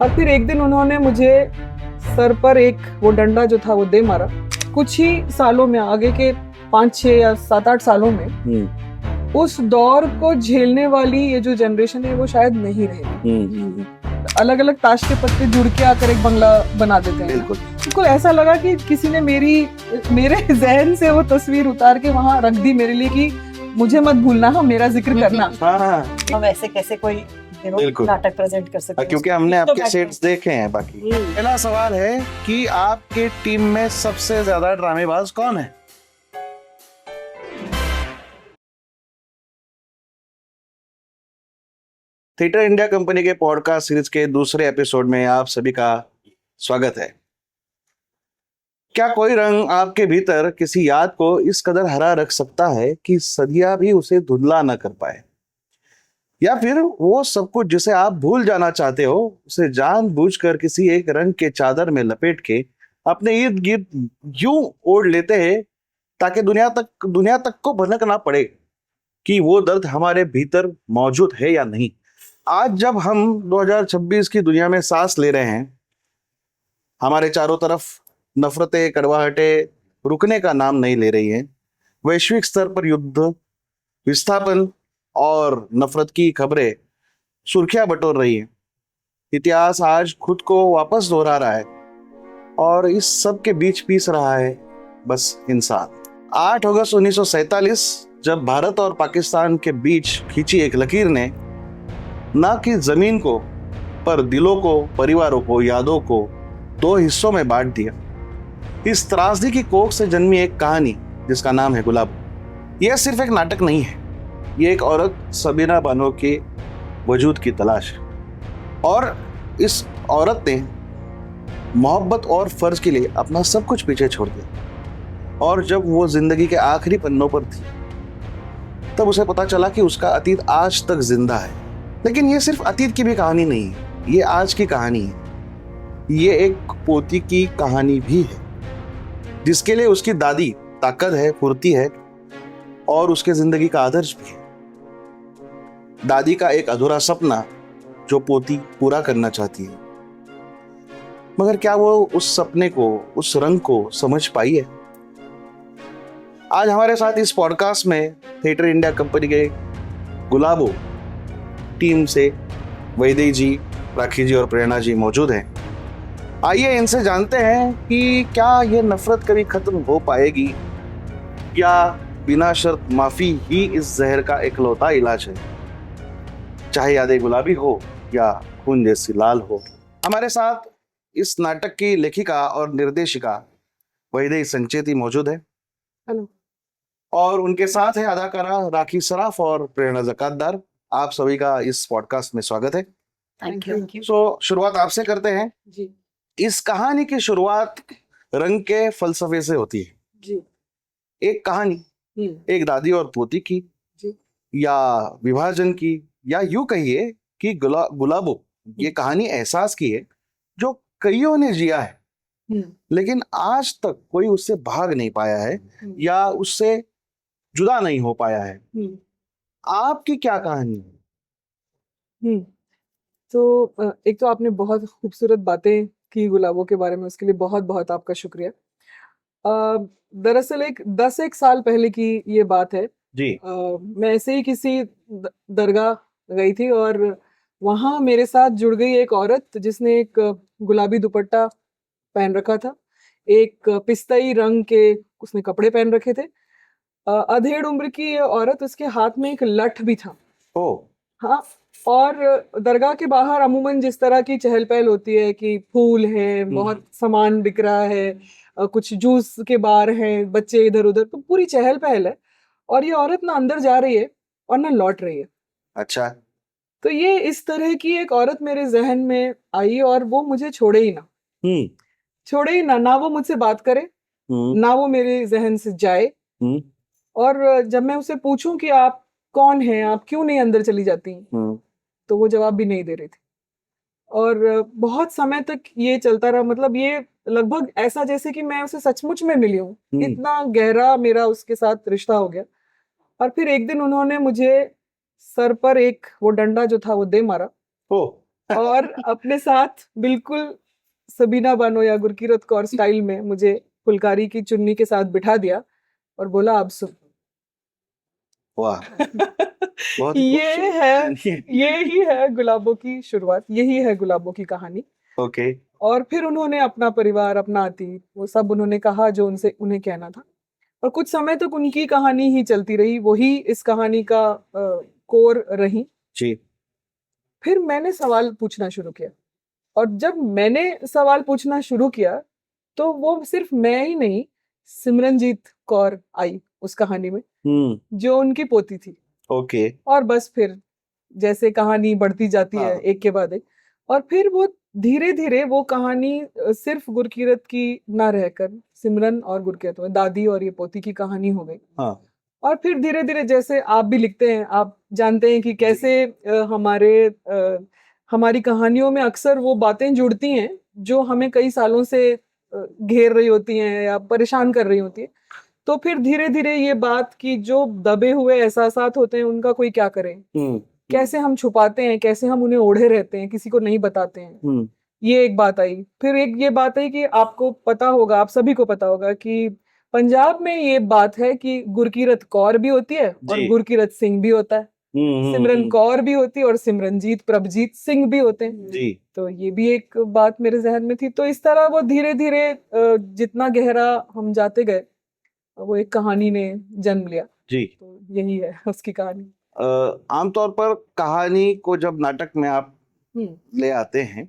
और फिर एक दिन उन्होंने मुझे सर पर एक वो डंडा जो था वो दे मारा। कुछ ही सालों में, आगे के 5-6 या 7-8 सालों में उस दौर को झेलने वाली ये जो जनरेशन है वो शायद नहीं रहेगी। अलग अलग ताश के पत्ते जुड़ के आकर एक बंगला बना देते हैं। बिल्कुल ऐसा लगा कि किसी ने मेरे जहन से वो तस्वीर उतार के वहां रख दी मेरे लिए कि मुझे मत भूलना, मेरा जिक्र करना। हम ऐसे कैसे कोई नाटक प्रेजेंट कर सकते हैं, क्योंकि हमने आपके सेट्स देखे हैं। बाकी पहला सवाल है कि आपके टीम में सबसे ज्यादा ड्रामेबाज कौन है? थिएटर इंडिया कंपनी के पॉडकास्ट सीरीज के दूसरे एपिसोड में आप सभी का स्वागत है। क्या कोई रंग आपके भीतर किसी याद को इस कदर हरा रख सकता है कि सदियां भी उसे धुंधला न कर पाए, या फिर वो सब कुछ जिसे आप भूल जाना चाहते हो उसे जानबूझकर किसी एक रंग के चादर में लपेट के अपने इर्द गिर्द यूं ओढ़ लेते हैं ताकि दुनिया तक को भनकना पड़े कि वो दर्द हमारे भीतर मौजूद है या नहीं। आज जब हम 2026 की दुनिया में सांस ले रहे हैं, हमारे चारों तरफ नफरतें, कड़वाहटें रुकने का नाम नहीं ले रही हैं। वैश्विक स्तर पर युद्ध, विस्थापन और नफरत की खबरें सुर्खियां बटोर रही हैं। इतिहास आज खुद को वापस दोहरा रहा है और इस सब के बीच पीस रहा है बस इंसान। 8 अगस्त 1947 जब भारत और पाकिस्तान के बीच खींची एक लकीर ने ना कि जमीन को पर दिलों को, परिवारों को, यादों को 2 हिस्सों में बांट दिया। इस त्रासदी की कोख से जन्मी एक कहानी जिसका नाम है गुलाबो। यह सिर्फ एक नाटक नहीं है, ये एक औरत सबीना बानो के वजूद की तलाश है। और इस औरत ने मोहब्बत और फर्ज के लिए अपना सब कुछ पीछे छोड़ दिया। और जब वो जिंदगी के आखिरी पन्नों पर थी तब उसे पता चला कि उसका अतीत आज तक जिंदा है। लेकिन ये सिर्फ अतीत की भी कहानी नहीं है, ये आज की कहानी है। ये एक पोती की कहानी भी है जिसके लिए उसकी दादी ताकत है, फुर्ती है और उसके जिंदगी का आदर्श भी है। दादी का एक अधूरा सपना जो पोती पूरा करना चाहती है, मगर क्या वो उस सपने को, उस रंग को समझ पाई है? आज हमारे साथ इस पॉडकास्ट में थिएटर इंडिया कंपनी के गुलाबो टीम से वैदेही जी, राखी जी और प्रेरणा जी मौजूद हैं। आइए इनसे जानते हैं कि क्या ये नफरत कभी खत्म हो पाएगी, क्या बिना शर्त माफी ही इस जहर का इकलौता इलाज है, चाहे यादें गुलाबी हो या खून जैसी लाल हो। हमारे साथ इस नाटक की लेखिका और निर्देशिका वैदेही संचेती मौजूद है। हेलो। और उनके साथ है अदाकारा राखी सराफ और प्रेरणा जकातदार। आप सभी का इस पॉडकास्ट में स्वागत है। Thank you. सो शुरुआत आपसे करते हैं जी इस कहानी की शुरुआत रंग के फलसफे से होती है। जी। एक कहानी एक दादी और पोती की जी। या विभाजन की, या यूं कहिए कि गुलाबो ये कहानी एहसास की है जो कईयों ने जिया है लेकिन आज तक कोई उससे भाग नहीं पाया है या उससे जुदा नहीं हो पाया है। आपकी क्या कहानी है? तो एक तो आपने बहुत खूबसूरत बातें की गुलाबों के बारे में, उसके लिए बहुत बहुत आपका शुक्रिया। दरअसल 10 साल पहले की ये बात है जी। मैं ऐसे ही किसी दरगाह गई थी और वहां मेरे साथ जुड़ गई एक औरत जिसने एक गुलाबी दुपट्टा पहन रखा था, एक पिस्ताई रंग के उसने कपड़े पहन रखे थे। अधेड़ उम्र की ये औरत, उसके हाथ में एक लठ भी था। हाँ, और दरगाह के बाहर अमूमन जिस तरह की चहल पहल होती है कि फूल हैं, बहुत सामान बिक रहा है, कुछ जूस के बार हैं, बच्चे इधर उधर, तो पूरी चहल पहल है। और ये औरत ना अंदर जा रही है और ना लौट रही है। अच्छा। तो ये इस तरह की एक औरत मेरे जहन में आई और वो मुझे छोड़े ही ना, ना वो मुझसे बात करे, ना वो मेरे जहन से जाए। और जब मैं उसे पूछूं कि आप कौन हैं, आप क्यों नहीं अंदर चली जाती, तो वो जवाब भी नहीं दे रही थी। और बहुत समय तक ये चलता रहा। मतलब ये लगभग ऐसा जैसे कि मैं उसे सचमुच में मिली हूँ, इतना गहरा मेरा उसके साथ रिश्ता हो गया। और फिर एक दिन उन्होंने मुझे सर पर एक वो डंडा जो था वो दे मारा। और अपने साथ बिल्कुल सबीना बानो या गुरकीरत कौर स्टाइल में मुझे फुलकारी की चुन्नी के साथ बिठा दिया और बोला अब सुन। वाह, बहुत ये है, खूबसूरत। ये ही है गुलाबों की शुरुआत, यही है गुलाबों की कहानी। ओके। और फिर उन्होंने अपना परिवार, अपना अतीत, वो सब उन्होंने कहा जो उनसे उन्हें कहना था। और कुछ समय तक उनकी कहानी ही चलती रही, वही इस कहानी का कोर रही। जी। फिर मैंने सवाल पूछना शुरू किया, और जब मैंने सवाल पूछना शुरू किया तो वो सिर्फ मैं ही नहीं, सिमरनजीत कौर आई उस कहानी में, जो उनकी पोती थी। ओके। और बस फिर जैसे कहानी बढ़ती जाती है हाँ। एक के बाद एक, और फिर वो धीरे धीरे वो कहानी सिर्फ गुरकीरत की ना रहकर सिमरन और गुरकीरत में दादी और ये पोती की कहानी हो गई। हाँ। और फिर धीरे धीरे, जैसे आप भी लिखते हैं, आप जानते हैं कि कैसे हमारी कहानियों में अक्सर वो बातें जुड़ती हैं जो हमें कई सालों से घेर रही होती हैं या परेशान कर रही होती है। तो फिर धीरे धीरे ये बात की जो दबे हुए एहसासात होते हैं उनका कोई क्या करे, कैसे हम छुपाते हैं, कैसे हम उन्हें ओढ़े रहते हैं, किसी को नहीं बताते हैं, ये एक बात आई। फिर एक ये बात आई कि आपको पता होगा, आप सभी को पता होगा कि पंजाब में ये बात है कि गुरकीरत कौर भी होती है और जी। गुरकीरत सिंह भी होता है, सिमरन कौर भी होती है और सिमरनजीत प्रभजीत सिंह भी होते हैं। जी। तो ये भी एक बात मेरे जहन में थी। तो इस तरह वो धीरे धीरे जितना गहरा हम जाते गए, वो एक कहानी ने जन्म लिया। जी। तो यही है उसकी कहानी। आमतौर पर कहानी को जब नाटक में आप ले आते हैं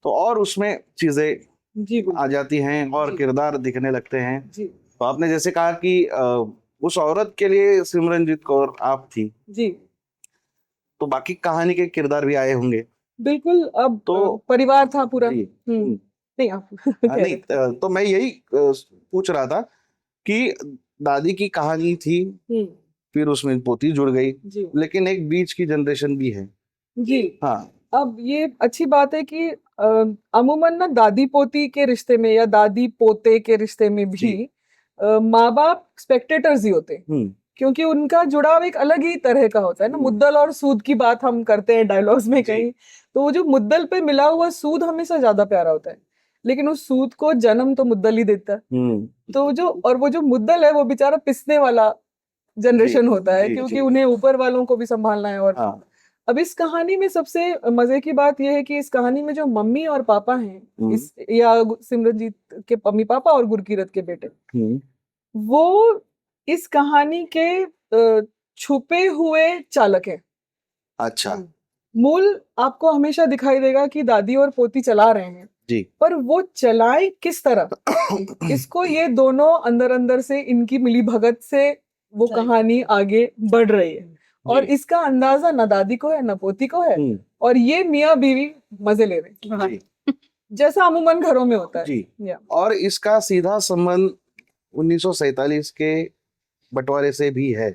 तो और उसमें चीजें जी आ जाती हैं और जी। किरदार दिखने लगते हैं। जी तो आपने जैसे कहा कि उस औरत के लिए सिमरनजीत कौर आप थी, जी तो बाकी कहानी के किरदार भी आए होंगे। बिल्कुल। अब तो परिवार था पूरा। जी। नहीं, आप कह रहे नहीं, थे। तो मैं यही पूछ रहा था कि दादी की कहानी थी, फिर उसमें पोती जुड़ गई, जी लेकिन एक बीच की जनरेशन भी है। जी। हाँ। अब ये अच्छी बात है कि अमूमन ना दादी पोती के रिश्ते में या दादी पोते के रिश्ते में भी माँ बाप स्पेक्टेटर्स ही होते हैं, क्योंकि उनका जुड़ाव एक अलग ही तरह का होता है ना। मुद्दल और सूद की बात हम करते हैं डायलॉग्स में कहीं, तो वो जो मुद्दल पे मिला हुआ सूद हमेशा ज्यादा प्यारा होता है, लेकिन उस सूद को जन्म तो मुद्दल ही देता है। तो वो जो मुद्दल है वो बेचारा पिसने वाला जनरेशन होता है, क्योंकि उन्हें ऊपर वालों को भी संभालना है। और अब इस कहानी में सबसे मजे की बात यह है कि इस कहानी में जो मम्मी और पापा हैं, इस या सिमरनजीत के मम्मी पापा और गुरकीरत के बेटे, वो इस कहानी के छुपे हुए चालक हैं। अच्छा। मूल आपको हमेशा दिखाई देगा कि दादी और पोती चला रहे हैं जी। पर वो चलाए किस तरह, इसको ये दोनों अंदर अंदर से इनकी मिली भगत से वो कहानी आगे बढ़ रही है। और इसका अंदाजा न दादी को है न पोती को है, और ये मियाँ बीवी मजे ले रहे हैं, जैसा अमूमन घरों में होता है। जी। और इसका सीधा संबंध 1947 के बंटवारे से भी है।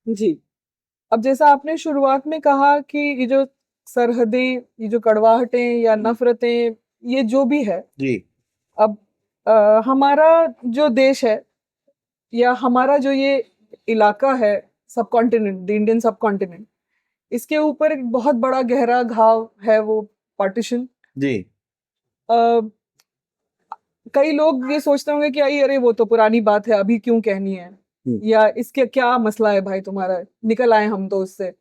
जी। अब जैसा आपने शुरुआत में कहा कि ये जो सरहदें, ये जो कड़वाहटें या नफरतें, ये जो भी है जी। अब हमारा जो देश है या हमारा जो ये इलाका है, सब कॉन्टिनेंट, द इंडियन सब कॉन्टिनेंट, इसके ऊपर एक बहुत बड़ा गहरा घाव है, वो पार्टीशन। जी। कई लोग ये सोचते होंगे कि अरे वो तो पुरानी बात है, अभी क्यों कहनी है, या इसके क्या मसला है भाई तुम्हारा, निकल आए हम तो उससे।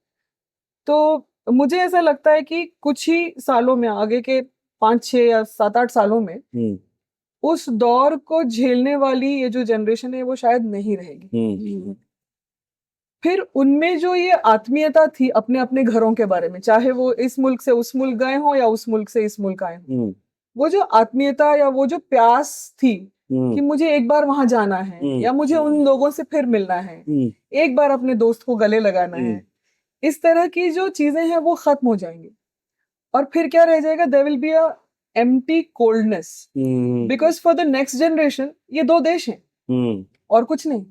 तो मुझे ऐसा लगता है कि कुछ ही सालों में, आगे के 5-6 या 7-8 सालों में उस दौर को झेलने वाली ये जो जनरेशन है वो शायद नहीं रहेगी। फिर उनमें जो ये आत्मीयता थी अपने अपने घरों के बारे में, चाहे वो इस मुल्क से उस मुल्क गए हों या उस मुल्क से इस मुल्क आए हों, वो जो आत्मीयता या वो जो प्यास थी कि मुझे एक बार वहां जाना है, या मुझे उन लोगों से फिर मिलना है, एक बार अपने दोस्त को गले लगाना है, इस तरह की जो चीजें हैं वो खत्म हो जाएंगी। और फिर क्या रह जाएगा? There will be a empty coldness, because for the next generation ये दो देश हैं और कुछ नहीं।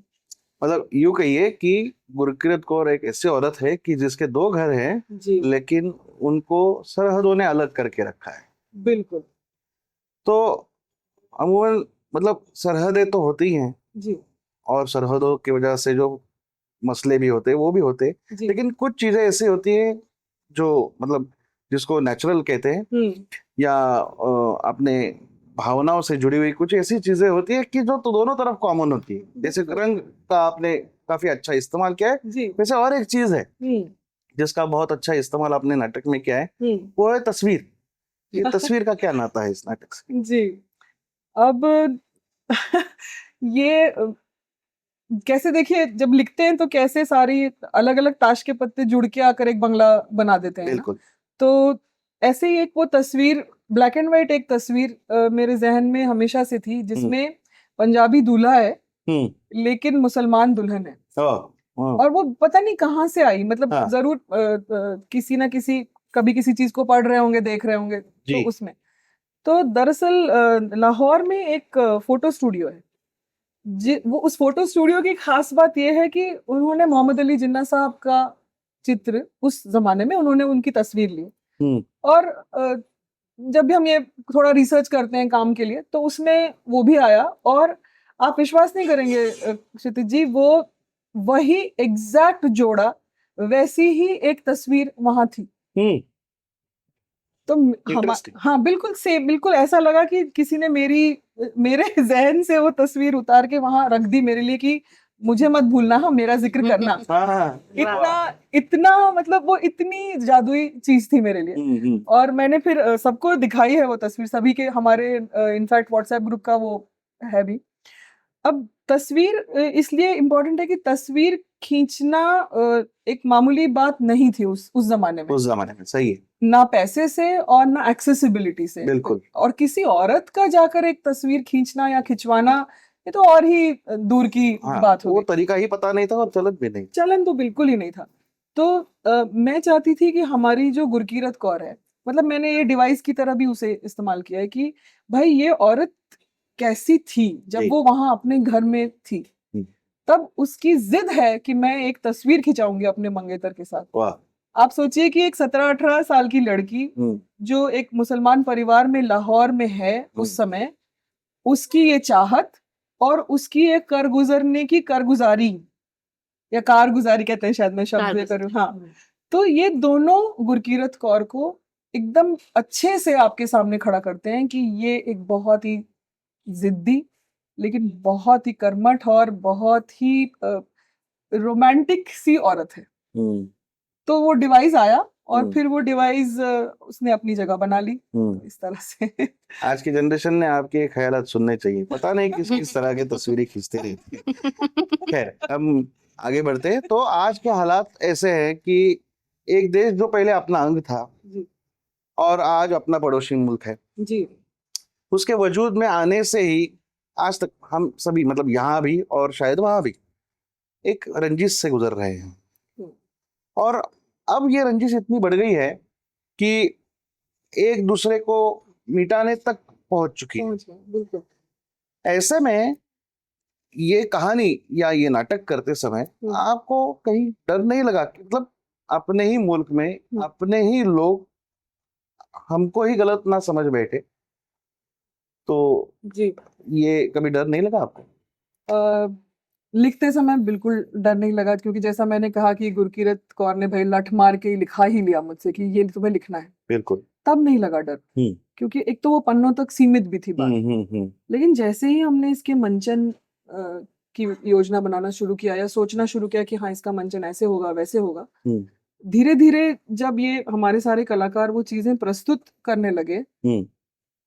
मतलब यूं कहिए कि गुरकीरत कौर एक ऐसी औरत है कि जिसके 2 घर हैं, लेकिन उनको सरहदों ने अलग करके रखा है। बिल्कुल। तो अमूमन मतलब सरहदें तो होती हैं जी, और सरहदों की वजह से जो मसले भी होते हैं वो भी होते हैं, लेकिन कुछ चीजें ऐसी होती हैं जो मतलब जिसको नेचुरल कहते हैं, हम्म, या अपने भावनाओं से जुड़ी हुई कुछ ऐसी चीजें होती है कि जो तो दोनों तरफ कॉमन होती है। जैसे रंग का आपने काफी अच्छा इस्तेमाल किया है, जी, वैसे और एक चीज है हम्म, जिसका बहुत अच्छा इस्तेमाल आपने नाटक में किया है, हम्म, वो है तस्वीर। ये तस्वीर का क्या नाता है इस नाटक से? जी। अब ये कैसे, देखिए जब लिखते हैं तो कैसे सारी अलग अलग ताश के पत्ते जुड़ के आकर एक बंगला बना देते हैं ना। बिल्कुल। तो ऐसे ही एक वो तस्वीर, ब्लैक एंड व्हाइट एक तस्वीर मेरे जहन में हमेशा से थी, जिसमें पंजाबी दूल्हा है लेकिन मुसलमान दुल्हन है। और वो पता नहीं कहाँ से आई, मतलब हाँ। जरूर किसी ना किसी, कभी किसी चीज को पढ़ रहे होंगे, देख रहे होंगे, जी। तो उसमें तो दरअसल लाहौर में एक फोटो स्टूडियो है। वो उस फोटो स्टूडियो की खास बात यह है कि उन्होंने मोहम्मद अली जिन्ना साहब का चित्र, उस जमाने में उन्होंने उनकी तस्वीर ली। और जब भी हम ये थोड़ा रिसर्च करते हैं काम के लिए, तो उसमें वो भी आया, और आप विश्वास नहीं करेंगे क्षितिज जी, वो वही एग्जैक्ट जोड़ा, वैसी ही एक तस्वीर वहां थी। तो Interesting. हाँ, बिल्कुल सेम, बिल्कुल ऐसा लगा कि किसी ने मेरे जहन से वो तस्वीर उतार के वहां रख दी मेरे लिए कि मुझे मत भूलना, हाँ मेरा जिक्र करना। इतना इतना मतलब वो इतनी जादुई चीज थी मेरे लिए। और मैंने फिर सबको दिखाई है वो तस्वीर, सभी के, हमारे इनफैक्ट व्हाट्सएप ग्रुप का वो है भी। अब तस्वीर इसलिए इम्पोर्टेंट है कि तस्वीर खींचना एक मामूली बात नहीं थी उस जमाने में। उस जमाने में सही है। ना पैसे से और ना एक्सेसिबिलिटी से। बिल्कुल। और किसी औरत का जाकर एक तस्वीर खींचना या खिंचवाना, ये तो और ही दूर की बात वो होगी। तरीका ही पता नहीं था और चलन भी नहीं। चलन तो बिल्कुल ही नहीं था। तो मैं चाहती थी कि हमारी जो गुरकीरत कौर है, मतलब मैंने ये डिवाइस की तरह भी उसे इस्तेमाल किया है कि भाई ये औरत कैसी थी जब वो वहां अपने घर में थी, तब उसकी जिद है कि मैं एक तस्वीर खिंचाऊंगी अपने मंगेतर के साथ। वाह। आप सोचिए कि एक 17-18 साल की लड़की जो एक मुसलमान परिवार में लाहौर में है उस समय, उसकी ये चाहत और उसकी एक कर गुजरने की करगुजारी, या कारगुजारी कहते हैं शायद, मैं शब्द करूं, हाँ। तो ये दोनों गुरकीरत कौर को एकदम अच्छे से आपके सामने खड़ा करते हैं कि ये एक बहुत ही जिद्दी, लेकिन बहुत ही कर्मठ और बहुत ही रोमांटिक सी औरत है। तो वो डिवाइस आया और फिर वो डिवाइस उसने अपनी जगह बना ली इस तरह से। आज की जनरेशन ने आपके ख्यालात सुनने चाहिए, पता नहीं किस किस तरह की तस्वीरें खींचते रहती है। खैर, हम आगे बढ़ते हैं। तो आज के हालात ऐसे हैं कि एक देश जो पहले अपना अंग था जी, और आज अपना पड़ोसी मुल्क है, जी, उसके वजूद में आने से ही आज तक हम सभी, मतलब यहाँ भी और शायद वहां भी, एक रंजिश से गुजर रहे हैं। और अब ये रंजिश इतनी बढ़ गई है कि एक दूसरे को मिटाने तक पहुंच चुकी है। बिल्कुल। ऐसे में ये कहानी या ये नाटक करते समय आपको कहीं डर नहीं लगा कि मतलब अपने ही मुल्क में अपने ही लोग हमको ही गलत ना समझ बैठे? तो जी, ये कभी डर नहीं लगा आपको? लिखते समय बिल्कुल डर नहीं लगा, क्योंकि जैसा मैंने कहा कि गुरकीरत कौर ने भाई लठ मार के ही लिखा ही लिया मुझसे कि ये तुम्हें लिखना है। बिल्कुल। तब नहीं लगा डर, क्योंकि एक तो वो पन्नों तक सीमित भी थी बात। लेकिन जैसे ही हमने इसके मंचन की योजना बनाना शुरू किया या सोचना शुरू किया कि हाँ इसका मंचन ऐसे होगा वैसे होगा, धीरे धीरे जब ये हमारे सारे कलाकार वो चीजें प्रस्तुत करने लगे,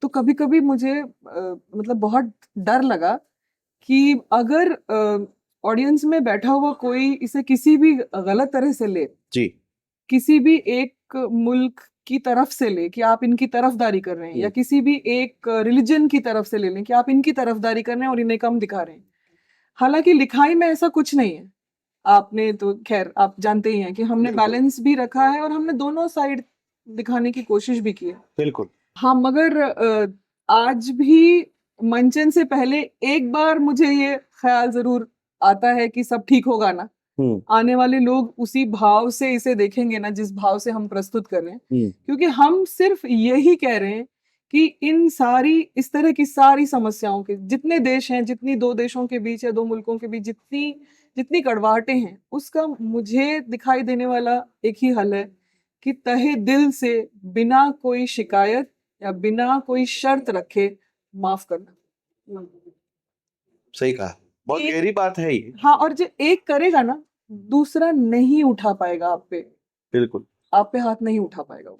तो कभी कभी मुझे मतलब बहुत डर लगा कि अगर ऑडियंस में बैठा हुआ कोई इसे किसी भी गलत तरह से ले, जी, किसी भी एक मुल्क की तरफ से ले कि आप इनकी तरफदारी कर रहे हैं, या किसी भी एक रिलीजन की तरफ से ले लें कि आप इनकी तरफदारी कर रहे हैं और इन्हें कम दिखा रहे हैं। हालांकि लिखाई में ऐसा कुछ नहीं है। आपने तो खैर आप जानते ही हैं कि हमने बैलेंस भी रखा है और हमने दोनों साइड दिखाने की कोशिश भी की है। बिल्कुल। हाँ, मगर आज भी मंचन से पहले एक बार मुझे ये ख्याल जरूर आता है कि सब ठीक होगा ना, आने वाले लोग उसी भाव से इसे देखेंगे ना जिस भाव से हम प्रस्तुत कर रहे हैं, क्योंकि हम सिर्फ यही कह रहे हैं कि इन सारी इस तरह की सारी समस्याओं के, जितने देश हैं, जितनी दो देशों के बीच या दो मुल्कों के बीच जितनी जितनी कड़वाहटें हैं, उसका मुझे दिखाई देने वाला एक ही हल है कि तहे दिल से बिना कोई शिकायत या बिना कोई शर्त रखे माफ करना। सही कहा, बहुत एक- गहरी बात है ये। हाँ, और जो एक करेगा ना, दूसरा नहीं उठा पाएगा बिल्कुल। आप पे हाथ नहीं उठा पाएगा वो।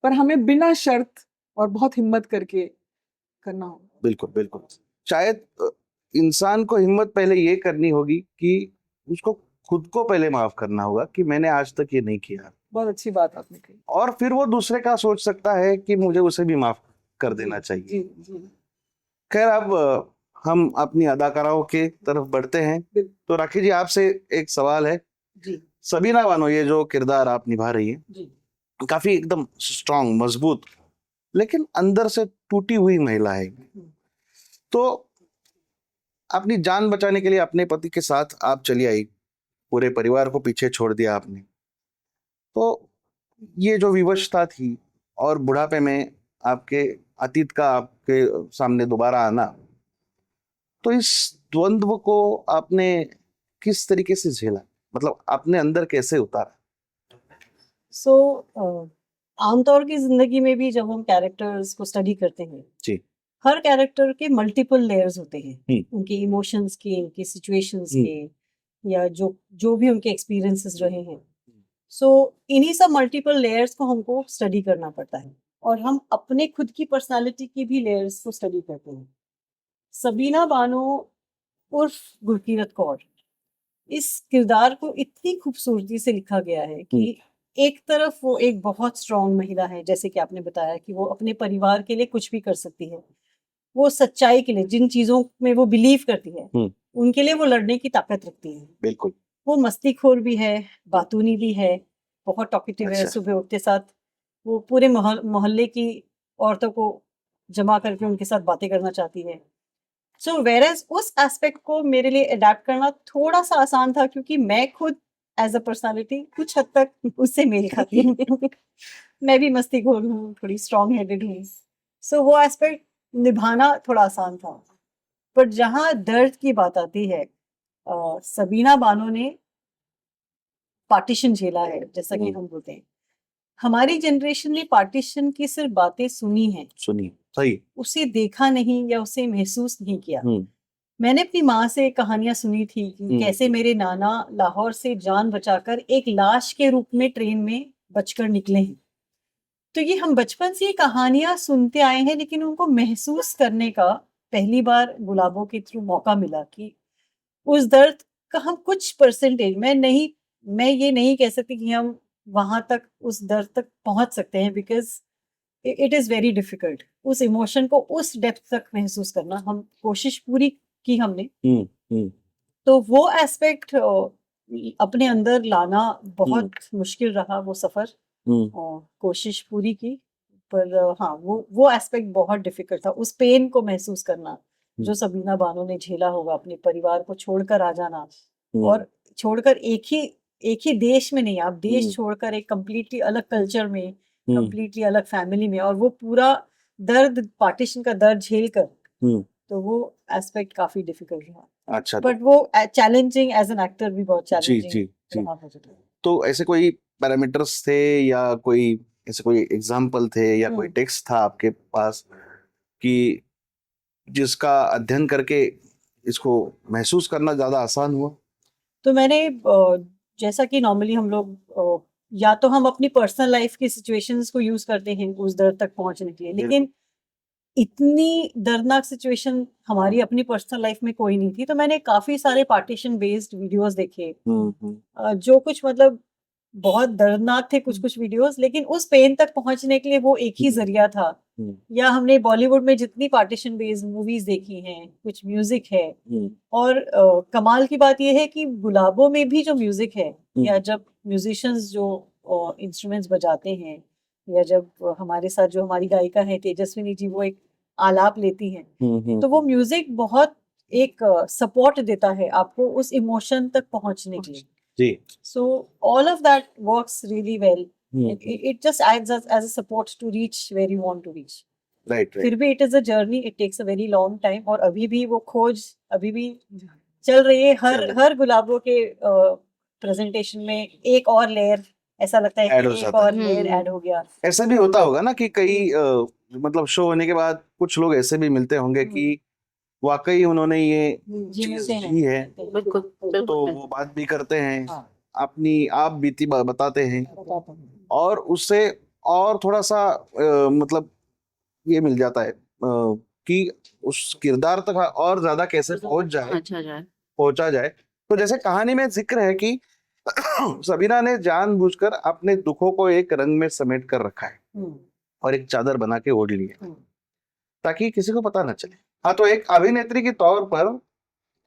पर हमें बिना शर्त और बहुत हिम्मत करके करना होगा। बिल्कुल बिल्कुल। शायद इंसान को हिम्मत पहले ये करनी होगी कि उसको खुद को पहले माफ करना होगा कि मैंने आज तक ये नहीं किया, बहुत अच्छी बात आपने कही। और फिर वो दूसरे का सोच सकता है कि मुझे उसे भी माफ कर देना चाहिए। जी जी। खैर, अब हम अपनी अदाकाराओं के तरफ बढ़ते हैं। बिल्कुल। तो राखी जी, आपसे एक सवाल है। जी सबीना बानो, ये जो किरदार आप निभा रही है, जी काफी एकदम स्ट्रांग, मजबूत, लेकिन अंदर से टूटी हुई महिला है। तो अपनी जान बचाने के लिए अपने पति के साथ आप चली आई, पूरे परिवार को पीछे छोड़ दिया आपने। तो ये जो विवशता थी और बुढ़ापे में आपके अतीत का आपके सामने दोबारा आना, तो इस द्वंद्व को आपने किस तरीके से झेला, मतलब अपने अंदर कैसे उतारा? आमतौर की जिंदगी में भी जब हम कैरेक्टर्स को स्टडी करते हैं, जी। हर कैरेक्टर के मल्टीपल लेयर्स होते हैं, हम्म। उनके इमोशंस के, उनके सिचुएशंस हम्म। के, या जो जो भी उनके एक्सपीरियंसेस रहे हैं। सो इन्हीं सब मल्टीपल लेयर्स को हमको स्टडी करना पड़ता है, और हम अपने खुद की पर्सनालिटी की भी लेयर्स को स्टडी करते हैं। सबीना बानो उर्फ गुरकीरत कौर, इस किरदार को इतनी खूबसूरती से लिखा गया है कि एक तरफ वो एक बहुत स्ट्रांग महिला है, जैसे कि आपने बताया कि वो अपने परिवार के लिए कुछ भी कर सकती है, वो सच्चाई के लिए, जिन चीजों में वो बिलीव करती है उनके लिए वो लड़ने की ताकत रखती है। बिल्कुल। वो मस्तीखोर भी है, बातूनी भी है, बहुत टॉकेटिव है। अच्छा। सुबह उठते साथ वो पूरे मोहल्ले की औरतों को जमा करके उनके साथ बातें करना चाहती है। सो वेरएज उस एस्पेक्ट को मेरे लिए अडेप्ट करना थोड़ा सा आसान था, क्योंकि मैं खुद एज अ पर्सनालिटी कुछ हद तक उससे मेल खाती हूँ। मैं भी मस्तीखोर हूँ, थोड़ी स्ट्रॉन्ग हेडेड हूँ। सो वो एस्पेक्ट निभाना थोड़ा आसान था। पर जहाँ दर्द की बात आती है, सबीना बानो ने पार्टीशन झेला है, जैसा कि हम बोलते हैं। हमारी जनरेशन ने पार्टीशन की सिर्फ बातें सुनी हैं, सुनी, सही, उसे देखा नहीं या उसे महसूस नहीं किया। मैंने अपनी माँ से कहानियां सुनी थी कि कैसे मेरे नाना लाहौर से जान बचाकर एक लाश के रूप में ट्रेन में बचकर निकले हैं। तो ये हम बचपन से ये कहानियां सुनते आए हैं, लेकिन उनको महसूस करने का पहली बार गुलाबों के थ्रू मौका मिला कि उस दर्द का हम कुछ परसेंटेज, मैं ये नहीं कह सकती कि हम वहां तक, उस दर्द तक पहुंच सकते हैं, because it is very difficult उस इमोशन को उस डेप्थ तक महसूस करना। हम कोशिश पूरी की हमने, तो वो एस्पेक्ट अपने अंदर लाना बहुत मुश्किल रहा, वो सफर। और कोशिश पूरी की, पर हाँ, वो एस्पेक्ट बहुत डिफिकल्ट था, उस पेन को महसूस करना जो सबीना बानो ने झेला होगा, अपने परिवार को छोड़कर आ जाना, और छोड़कर एक ही देश में नहीं, आप देश छोड़कर एक कंप्लीटली अलग कल्चर में, कंप्लीटली अलग फैमिली में, और वो पूरा दर्द, पार्टीशन का दर्द झेल कर, तो वो एस्पेक्ट काफी डिफिकल्ट रहा। अच्छा। बट वो चैलेंजिंग एज एन एक्टर भी बहुत चैलेंजिंग जी। रहा मुझे। तो ऐसे कोई पैरामीटर्स थे या कोई ऐसे कोई एग्जाम्पल थे या कोई टेक्स्ट था आपके पास कि जिसका अध्ययन करके इसको महसूस करना ज्यादा आसान हुआ? तो मैंने जैसा कि नॉर्मली हम लोग या तो हम अपनी पर्सनल लाइफ की सिचुएशंस को यूज करते हैं उस दर्द तक पहुंचने के लिए, लेकिन इतनी दर्दनाक सिचुएशन हमारी अपनी पर्सनल लाइफ में कोई नहीं थी। तो मैंने काफी सारे पार्टीशन बेस्ड वीडियोस देखे, जो कुछ मतलब बहुत दर्दनाक थे कुछ वीडियोस, लेकिन उस पेन तक पहुंचने के लिए वो एक ही जरिया था। या हमने बॉलीवुड में जितनी पार्टीशन बेस्ड मूवीज देखी हैं, कुछ म्यूजिक है, और कमाल की बात यह है कि गुलाबों में भी जो म्यूजिक है, या जब म्यूजिशियंस जो इंस्ट्रूमेंट्स बजाते हैं, या जब हमारे साथ जो हमारी गायिका है तेजस्विनी जी, वो एक आलाप लेती हैं, तो वो म्यूजिक बहुत एक सपोर्ट देता है आपको उस इमोशन तक पहुंचने के लिए। So all of that works really well. It just acts as a support to reach where you want to reach. Right. फिर भी it is a journey. It takes a very long time. और अभी भी वो खोज अभी भी चल रही है। हर गुलाबों के प्रेजेंटेशन में एक और लेयर ऐसा लगता है Add हो कि एक जाता है। और लेयर ऐड हो गया। ऐसा भी होता होगा ना कि कई मतलब शो होने के बाद कुछ लोग ऐसे भी मिलते होंगे कि वाकई उन्होंने ये चीज जीते हैं। जी है, बिल्कुल तो बिल्कुल वो बात भी करते हैं, हाँ। अपनी आप बीती बताते हैं, बताता हूँ। और उससे और थोड़ा सा मतलब ये मिल जाता है कि उस किरदार तक और ज्यादा कैसे अच्छा जाए। पहुंचा जाए। तो जैसे कहानी में जिक्र है कि सबीना ने जानबूझकर अपने दुखों को एक रंग में समेट कर रखा है हम्म, और एक चादर बना के ओढ़ ली है हम्म, ताकि किसी को पता न चले। हाँ, तो एक अभिनेत्री के तौर पर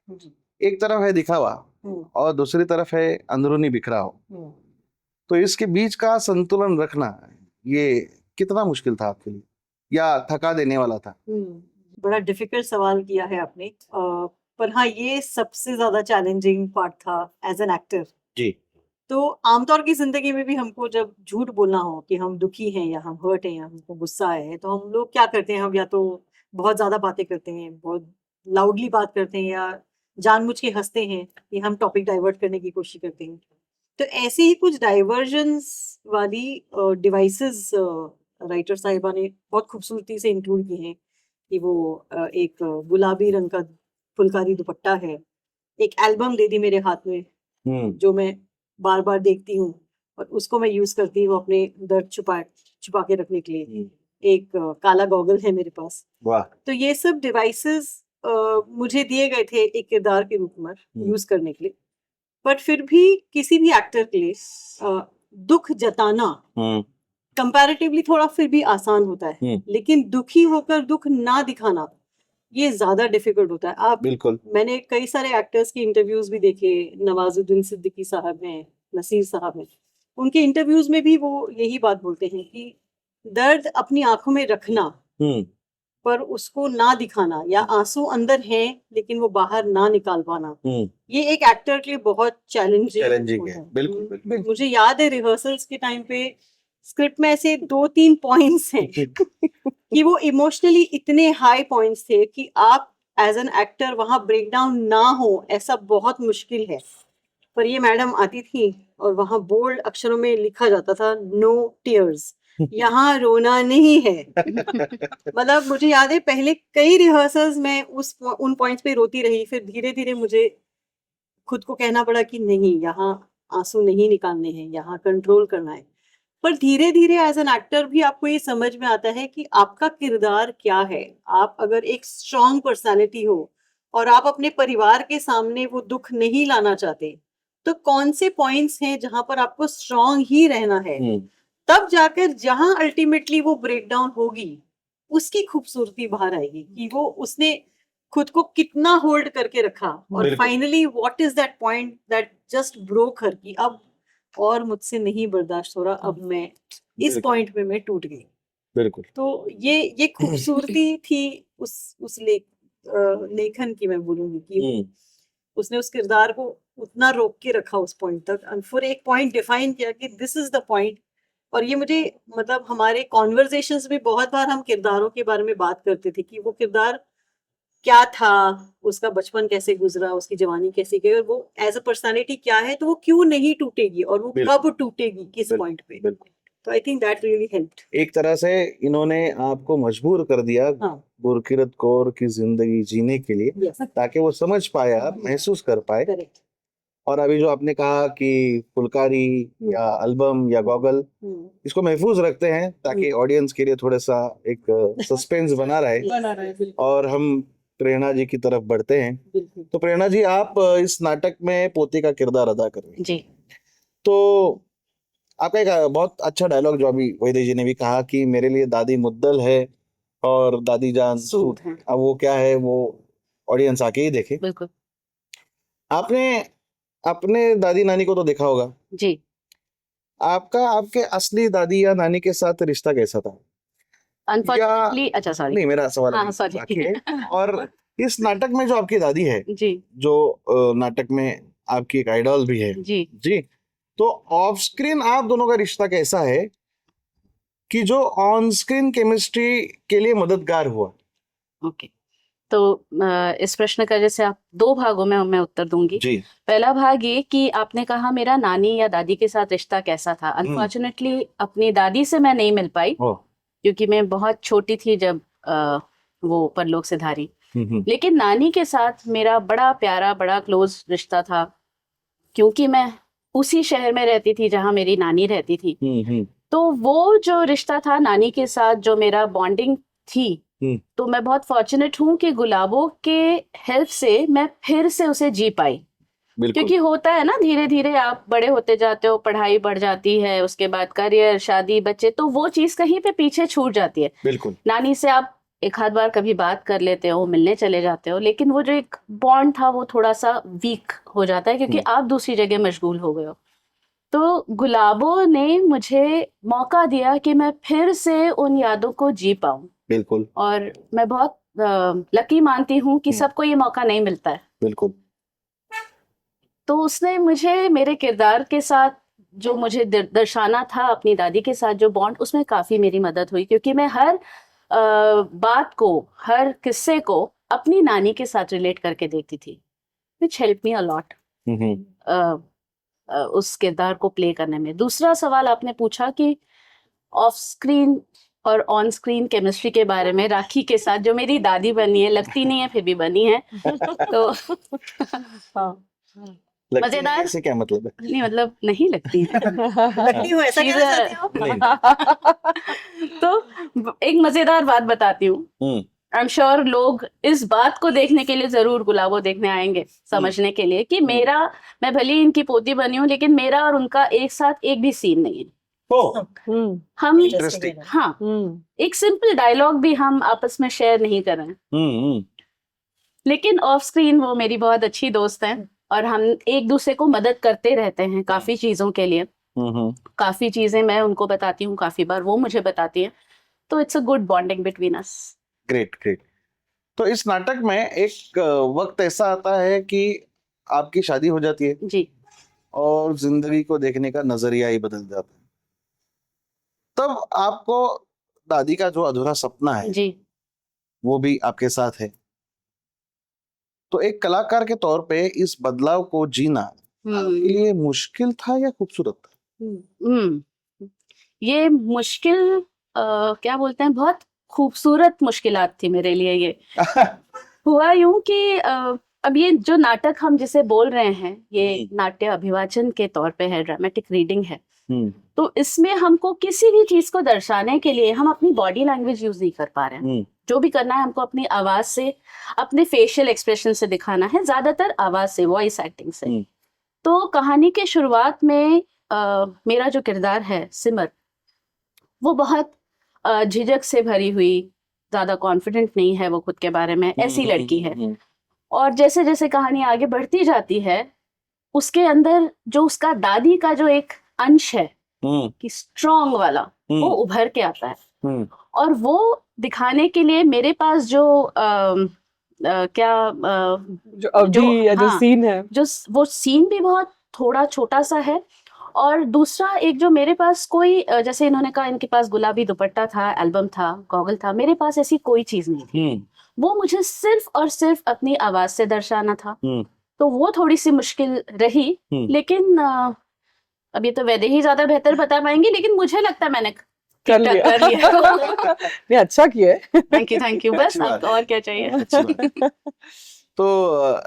जी, एक तरफ है दिखावा हम्म, और दूसरी तरफ है अंदरूनी बिखराव, हम्म। तो इसके बीच का संतुलन रखना ये कितना मुश्किल था आपके लिए या थका देने वाला था? बड़ा डिफिकल्ट सवाल किया है आपने, पर हाँ ये सबसे ज्यादा चैलेंजिंग पार्ट था एज एन एक्टर। जी। तो आमतौर की जिंदगी में भी हमको जब झूठ बोलना हो कि हम दुखी हैं या हम हर्ट हैं या हमको गुस्सा है, तो हम लोग क्या करते हैं, हम या तो बहुत ज्यादा बातें करते हैं, बहुत लाउडली बात करते हैं, या जानबूझ के हंसते हैं कि हम टॉपिक डाइवर्ट करने की कोशिश करते हैं। तो ऐसे ही कुछ डाइवर्जन्स वाली डिवाइसेस राइटर साहिबा ने बहुत खूबसूरती से इंक्लूड की हैं कि वो एक गुलाबी रंग का फुलकारी दुपट्टा है, एक एल्बम दे दी मेरे हाथ में जो मैं बार बार देखती हूँ और उसको मैं यूज करती हूँ अपने दर्द छुपा के रखने के लिए। एक काला गॉगल है मेरे पास। वाह। तो ये सब डिवाइसेस मुझे दिए गए थे एक किरदार के रूप में यूज करने के लिए, बट फिर भी किसी भी एक्टर के लिए दुख जताना कंपैरेटिवली थोड़ा फिर भी आसान होता है, लेकिन दुखी होकर दुख ना दिखाना ये ज्यादा डिफिकल्ट होता है। आप बिल्कुल। मैंने कई सारे एक्टर्स के इंटरव्यूज भी देखे, नवाजुद्दीन सिद्दीकी साहब हैं, नसीर साहब हैं, उनके इंटरव्यूज में भी वो यही बात बोलते हैं कि दर्द अपनी आंखों में रखना पर उसको ना दिखाना, या आंसू अंदर हैं लेकिन वो बाहर ना निकाल पाना, ये एक एक्टर के लिए बहुत चैलेंजिंग है। बिल्कुल। मुझे याद है रिहर्सल्स के टाइम पे स्क्रिप्ट में ऐसे 2-3 पॉइंट्स हैं कि वो इमोशनली इतने हाई पॉइंट्स थे कि आप एज एन एक्टर वहां ब्रेक डाउन ना हो ऐसा बहुत मुश्किल है। पर ये मैडम आती थी और वहां बोल्ड अक्षरों में लिखा जाता था नो टीयर्स, यहाँ रोना नहीं है। मतलब मुझे याद है पहले कई रिहर्सल्स में उन पॉइंट्स पे रोती रही, फिर धीरे धीरे मुझे खुद को कहना पड़ा कि नहीं, यहाँ आंसू नहीं निकालने हैं, यहाँ कंट्रोल करना है। पर धीरे धीरे एज एन एक्टर भी आपको ये समझ में आता है कि आपका किरदार क्या है। आप अगर एक स्ट्रॉन्ग पर्सनालिटी हो और आप अपने परिवार के सामने वो दुख नहीं लाना चाहते, तो कौन से पॉइंट्स हैं जहां पर आपको स्ट्रॉन्ग ही रहना है, तब जाकर जहां अल्टीमेटली वो ब्रेकडाउन होगी उसकी खूबसूरती बाहर आएगी कि वो उसने खुद को कितना होल्ड करके रखा और finally what is that point that just broke her कि अब और मुझसे नहीं बर्दाश्त हो रहा, अब मैं इस पॉइंट पे मैं टूट गई। बिल्कुल। तो ये खूबसूरती थी उस लेखन की, मैं बोलूंगी कि उसने उस किरदार को उतना रोक के रखा उस पॉइंट तक, और फिर एक पॉइंट डिफाइन किया कि दिस इज द पॉइंट। और ये मुझे मतलब हमारे कॉन्वर्सेशंस में बहुत बार हम किरदारों के बारे में बात करते थे कि वो किरदार क्या था, उसका बचपन कैसे गुजरा, उसकी जवानी कैसी गई, और वो एज अ पर्सनालिटी क्या है, तो वो क्यों नहीं टूटेगी और वो कब टूटेगी किस पॉइंट पे। तो I think that really helped. एक तरह से इन्होंने आपको मजबूर कर दिया गुरकिरत कौर की जिंदगी जीने के लिए, ताकि वो समझ पाए, आप महसूस कर पाए। करेक्ट। और अभी जो आपने कहा कि फुलकारी या एल्बम या गॉगल, इसको महफूज रखते हैं ताकि ऑडियंस के लिए थोड़ा सा एक सस्पेंस बना रहे और हम प्रेरणा जी की तरफ बढ़ते हैं। तो प्रेरणा जी, आप इस नाटक में पोती का किरदार अदा कर रही हैं जी। तो आपका एक बहुत अच्छा डायलॉग जो अभी वैदेही जी ने भी कहा कि मेरे लिए दादी मुद्दल है और दादी जान सूद है। अब वो क्या है वो ऑडियंस आके ही देखे। बिल्कुल। आपने अपने दादी नानी को तो देखा होगा जी। आपका आपके असली दादी या नानी के साथ रिश्ता कैसा था? अनफॉर्चुनेटली, अच्छा सॉरी, नहीं, मेरा सवाल हाँ सॉरी बाकी है। और इस नाटक में जो आपकी दादी है जी, जो नाटक में आपकी एक आइडल भी है जी जी, तो ऑफ स्क्रीन आप दोनों का रिश्ता कैसा है कि जो ऑन स्क्रीन केमिस्ट्री के लिए मददगार हुआ? ओके। तो इस प्रश्न का जैसे आप दो भागों में मैं उत्तर दूंगी। जी। पहला भाग ये कि आपने कहा मेरा नानी या दादी के साथ रिश्ता कैसा था। अनफॉर्चुनेटली अपनी दादी से मैं नहीं मिल पाई ओ। क्योंकि मैं बहुत छोटी थी जब वो परलोक सिधारी। लेकिन नानी के साथ मेरा बड़ा प्यारा बड़ा क्लोज रिश्ता था, क्योंकि मैं उसी शहर में रहती थी जहाँ मेरी नानी रहती थी। तो वो जो रिश्ता था नानी के साथ, जो मेरा बॉन्डिंग थी, तो मैं बहुत फॉर्चुनेट हूँ कि गुलाबों के हेल्प से मैं फिर से उसे जी पाई। क्योंकि होता है ना, धीरे धीरे आप बड़े होते जाते हो, पढ़ाई बढ़ जाती है, उसके बाद करियर, शादी, बच्चे, तो वो चीज कहीं पे पीछे छूट जाती है। बिल्कुल। नानी से आप एक आध बार कभी बात कर लेते हो, मिलने चले जाते हो, लेकिन वो जो एक बॉन्ड था वो थोड़ा सा वीक हो जाता है क्योंकि आप दूसरी जगह मशगूल हो गए हो। तो गुलाबों ने मुझे मौका दिया कि मैं फिर से उन यादों को जी पाऊं। बिल्कुल। और मैं बहुत लकी मानती हूँ कि सबको ये मौका नहीं मिलता है। बिल्कुल। तो उसने मुझे मेरे किरदार के साथ जो मुझे दर्शाना था, अपनी दादी के साथ जो बॉन्ड, उसमें काफी मेरी मदद हुई, क्योंकि मैं हर बात को, हर किस्से को अपनी नानी के साथ रिलेट करके देखती थी, which help me a lot उस किरदार को प्ले करने में। दूसरा सवाल आपने पूछा कि ऑफ स्क्रीन और ऑन स्क्रीन केमिस्ट्री के बारे में। राखी के साथ जो मेरी दादी बनी है, लगती नहीं है फिर भी बनी है, तो हाँ, मजेदार। ऐसे क्या मतलब है? नहीं मतलब नहीं लगती है। लगती हूँ, ऐसा कहना चाहते हो आप? नहीं। तो एक मजेदार बात बताती हूँ। आई एम श्योर लोग इस बात को देखने के लिए जरूर गुलाबो देखने आएंगे, समझने के लिए कि मैं भले ही इनकी पोती बनी हूँ, लेकिन मेरा और उनका एक साथ एक भी सीन नहीं है। हम Interesting. हाँ, एक सिंपल डायलॉग भी हम आपस में शेयर नहीं कर रहे हैं। लेकिन ऑफ स्क्रीन वो मेरी बहुत अच्छी दोस्त हैं और हम एक दूसरे को मदद करते रहते हैं काफी चीजों के लिए। काफी चीजें मैं उनको बताती हूँ, काफी बार वो मुझे बताती हैं, तो it's a good bonding between us. Great great. तो इस नाटक में एक वक्त ऐसा आता है कि आपकी शादी हो जाती है जी, और जिंदगी को देखने का नजरिया ही बदल जाता है। तब आपको दादी का जो अधूरा सपना है जी, वो भी आपके साथ है। तो एक कलाकार के तौर पे इस बदलाव को जीना आपके लिए मुश्किल था या खूबसूरत था? ये मुश्किल क्या बोलते हैं, बहुत खूबसूरत मुश्किलात थी मेरे लिए ये। हुआ यूं कि अब ये जो नाटक हम जिसे बोल रहे हैं, ये नाट्य अभिवाचन के तौर पे है, ड्रामेटिक रीडिंग है। तो इसमें हमको किसी भी चीज को दर्शाने के लिए हम अपनी बॉडी लैंग्वेज यूज नहीं कर पा रहे हैं। जो भी करना है हमको अपनी आवाज से, अपने फेशियल एक्सप्रेशन से दिखाना है, ज्यादातर आवाज से, वॉइस एक्टिंग से। तो कहानी के शुरुआत में मेरा जो किरदार है सिमर, वो बहुत झिझक से भरी हुई, ज्यादा कॉन्फिडेंट नहीं है वो खुद के बारे में, ऐसी लड़की है। और जैसे जैसे कहानी आगे बढ़ती जाती है, उसके अंदर जो उसका दादी का जो एक अंश है कि स्ट्रॉन्ग वाला, वो उभर के आता है। और वो दिखाने के लिए मेरे पास जो जो अवधि या जो सीन है, जो वो सीन भी बहुत थोड़ा छोटा सा है। और दूसरा एक जो मेरे पास कोई जैसे इन्होंने कहा इनके पास गुलाबी दुपट्टा था, एल्बम था, गॉगल था, मेरे पास ऐसी कोई चीज नहीं थी। वो मुझे सिर्फ और सिर्फ अपनी आवाज से दर्शाना था। तो वो थोड़ी सी मुश्किल रही, लेकिन अब ये तो वैदे ही ज्यादा बेहतर बता पाएंगे, लेकिन मुझे लगता है मैंने कर लिया। नहीं, अच्छा किया है। थैंक यू बस, आपको और क्या चाहिए। तो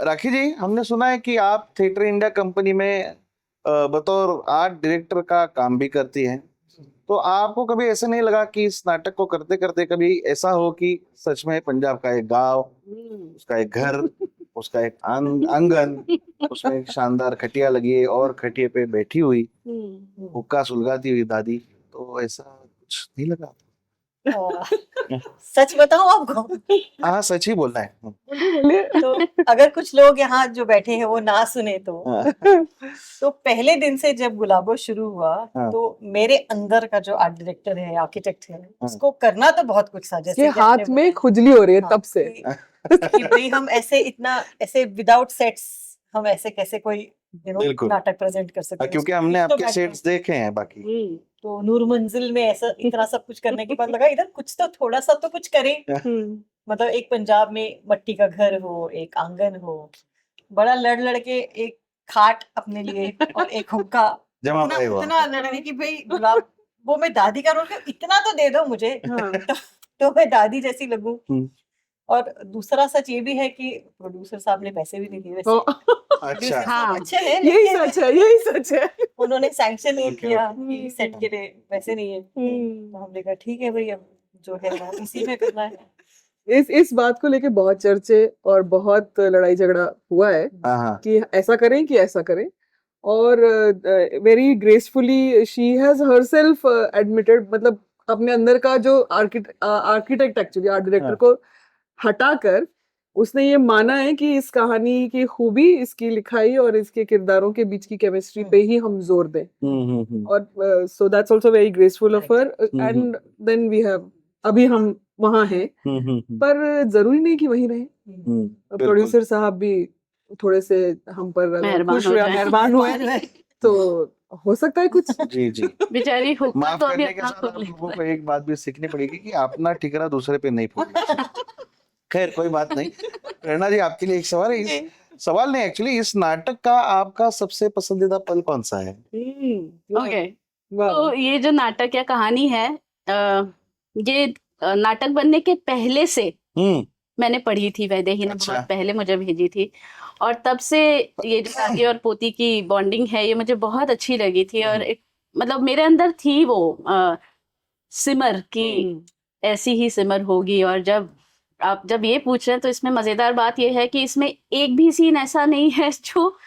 राखी जी, हमने सुना है कि आप थिएटर इंडिया कंपनी में बतौर आर्ट डायरेक्टर का काम भी करती हैं। तो आपको कभी ऐसा नहीं लगा कि इस नाटक को करते करते कभी ऐसा हो कि सच में पंजाब का एक गांव, उसका एक घर, उसका एक आंगन, उसमें एक शानदार खटिया लगी है और खटिया पे बैठी हुई हुक्का सुलगाती हुई दादी, तो ऐसा कुछ नहीं लगा? सच बताऊं आपको? हाँ, सच ही बोलना है। तो अगर कुछ लोग यहाँ जो बैठे हैं वो ना सुने तो पहले दिन से जब गुलाबो शुरू हुआ, तो मेरे अंदर का जो आर्ट डायरेक्टर है, आर्किटेक्ट है, उसको करना तो बहुत कुछ था। जैसे हाथ में खुजली हो रही है तब से कि भाई हम ऐसे विदाउट सेट्स हम ऐसे कैसे कोई नाटक प्रेजेंट कर सकते हैं, क्योंकि हमने आपके सेट्स देखे हैं बाकी। तो नूर मंजिल में ऐसा इतना सब कुछ करने के बाद लगा इधर कुछ तो थोड़ा सा तो कुछ करें। मतलब एक पंजाब में मट्टी का घर हो, एक आंगन हो, बड़ा लड़ लड़ के एक खाट अपने लिए और एक हुक्का, जमा इतना भाई वाह। इतना लड़ने की भाई गुलाब, वो मैं दादी का रोल कर, इतना तो दे दो मुझे हाँ तो मैं दादी जैसी लगूं। हम्म। और दूसरा सच ये भी है कि प्रोड्यूसर साहब ने पैसे भी नहीं दिए वैसे। ओ, अच्छा प्रोड्यूसर साहब हाँ। अच्छे हैं यही लेकिन सच है, यही सच है। उन्होंने सैंक्शन नहीं Okay, किया okay. कि सेट के लिए पैसे नहीं है, तो हमने कहा ठीक है भाई, अब जो है वो इसी में करना है। इस बात को लेके बहुत चर्चे और बहुत लड़ाई झगड़ा हुआ है हाँ हाँ कि ऐसा करें कि ऐसा करें, और very gracefully she has herself admitted, मतलब अपने अंदर का जो आर्किटेक्ट एक्चुअली आर्ट डायरेक्टर हाँ। को हटाकर उसने ये माना है कि इस कहानी की खूबी इसकी लिखाई और इसके किरदारों के बीच की केमिस्ट्री पे ही हम जोर दें, और so that's also very graceful of her, and then we have, अभी हम वहाँ हैं, पर जरूरी नहीं कि वहीं रहें। प्रोड्यूसर साहब भी थोड़े से हम पर अगर मेहरबान खुश हो हुए, जाएं। मेहरबान हुए तो हो सकता है कुछ। जी जी। बेचारी हुक्का माफ तो अभी करने के अपना साथ खुद आप ले लोगों को एक बात भी सीखनी पड़ेगी कि अपना ठिकाना दूसरे पे नहीं फोड़ना चाहिए। खैर कोई बात नहीं। प्रेरणा जी, आपके लिए एक सवाल है। इस सवाल नहीं, एक्चुअली इस नाटक का आपका सबसे पसंदीदा पल कौन सा है? ओके। वाह, तो ये जो नाटक या कहानी है, ये नाटक बनने के पहले से हम्म। मैंने पढ़ी थी, वैदेही ने अच्छा। बहुत पहले मुझे भेजी थी, और तब से ये जो दादी और पोती की बॉन्डिंग है ये मुझे बहुत अच्छी लगी थी, और एक मतलब मेरे अंदर थी वो सिमर की, ऐसी ही सिमर होगी। और जब ये पूछ रहे हैं तो इसमें मजेदार बात ये है कि इसमें एक भी सीन ऐसा नहीं है जो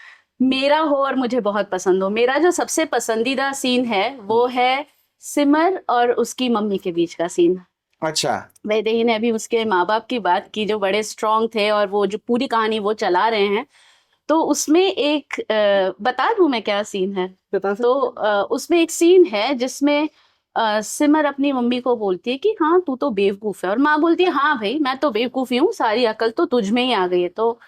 मेरा हो और मुझे बहुत पसंद हो। मेरा जो सबसे पसंदीदा सीन है वो है सिमर और उसकी मम्मी के बीच का सीन। अच्छा। वैदेही ने अभी उसके माँ बाप की बात की जो बड़े स्ट्रांग थे, और वो जो पूरी कहानी वो चला रहे हैं, तो उसमें एक बता दूं मैं क्या सीन है? बता सकते तो उसमें एक सीन है जिसमें सिमर अपनी मम्मी को बोलती है कि हाँ तू तो बेवकूफ है, और माँ बोलती है हाँ भाई मैं तो बेवकूफ ही हूँ, सारी अकल तो तुझ में ही आ गई है। तो